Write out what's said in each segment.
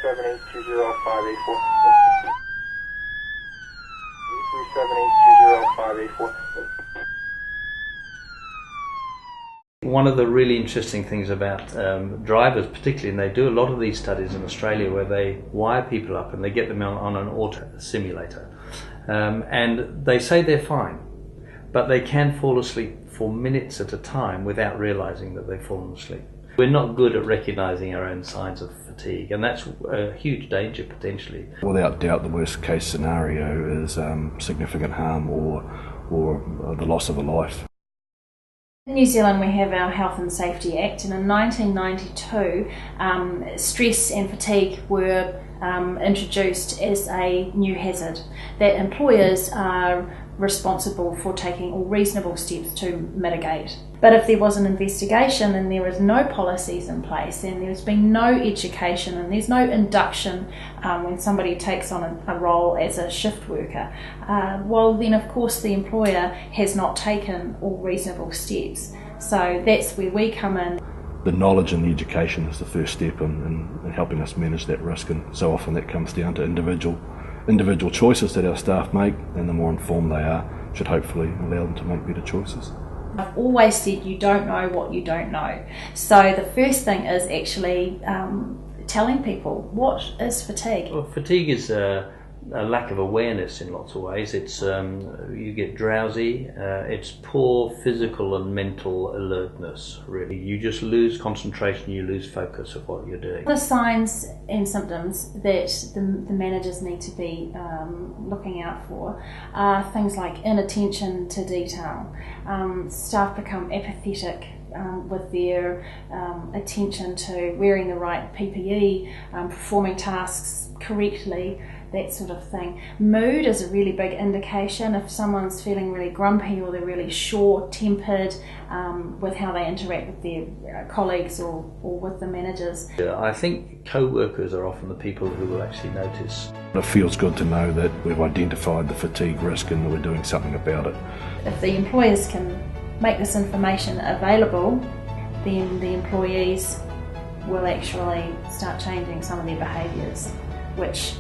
378205884. 378205884. One of the really interesting things about drivers particularly, and they do a lot of these studies in Australia where they wire people up and they get them on an auto simulator, and they say they're fine, but they can fall asleep for minutes at a time without realising that they've fallen asleep. We're not good at recognising our own signs of fatigue, and that's a huge danger potentially. Without doubt, the worst case scenario is significant harm or the loss of a life. In New Zealand we have our Health and Safety Act, and in 1992 stress and fatigue were introduced as a new hazard that employers are responsible for taking all reasonable steps to mitigate. But if there was an investigation and there was no policies in place and there's been no education and there's no induction when somebody takes on a role as a shift worker, well then of course the employer has not taken all reasonable steps. So that's where we come in. The knowledge and the education is the first step in helping us manage that risk, and so often that comes down to individual choices that our staff make, and the more informed they are should hopefully allow them to make better choices. I've always said you don't know what you don't know. So the first thing is actually telling people, what is fatigue? Well, fatigue is a lack of awareness in lots of ways. It's you get drowsy, it's poor physical and mental alertness, really. You just lose concentration, you lose focus of what you're doing. The signs and symptoms that the managers need to be looking out for are things like inattention to detail. Staff become apathetic with their attention to wearing the right PPE, performing tasks correctly, that sort of thing. Mood is a really big indication. If someone's feeling really grumpy or they're really short-tempered with how they interact with their colleagues or with the managers. I think co-workers are often the people who will actually notice. It feels good to know that we've identified the fatigue risk and that we're doing something about it. If the employers can make this information available, then the employees will actually start changing some of their behaviours, which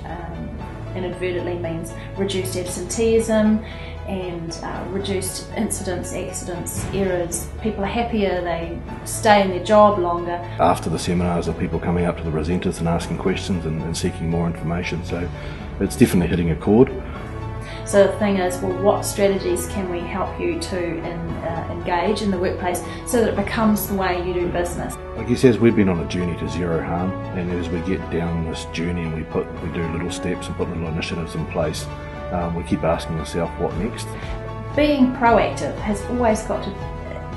inadvertently means reduced absenteeism and reduced incidents, accidents, errors. People are happier, they stay in their job longer. After the seminars, there are people coming up to the presenters and asking questions and seeking more information, so it's definitely hitting a chord. So the thing is, well, what strategies can we help you to engage in the workplace so that it becomes the way you do business? I guess as we've been on a journey to zero harm, and as we get down this journey and we do little steps and put little initiatives in place, we keep asking ourselves what next. Being proactive has always got to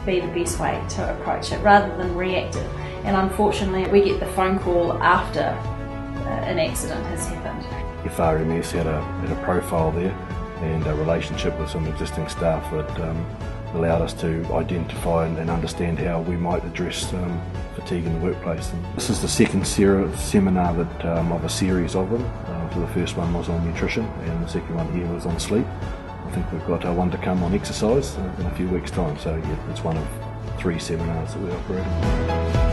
be the best way to approach it rather than reactive, and unfortunately we get the phone call after an accident has happened. FRMS had a profile there and a relationship with some existing staff that allowed us to identify and understand how we might address fatigue in the workplace. And this is the second seminar that, of a series of them. So the first one was on nutrition and the second one here was on sleep. I think we've got one to come on exercise in a few weeks' time, so yeah, it's one of 3 seminars that we're operating.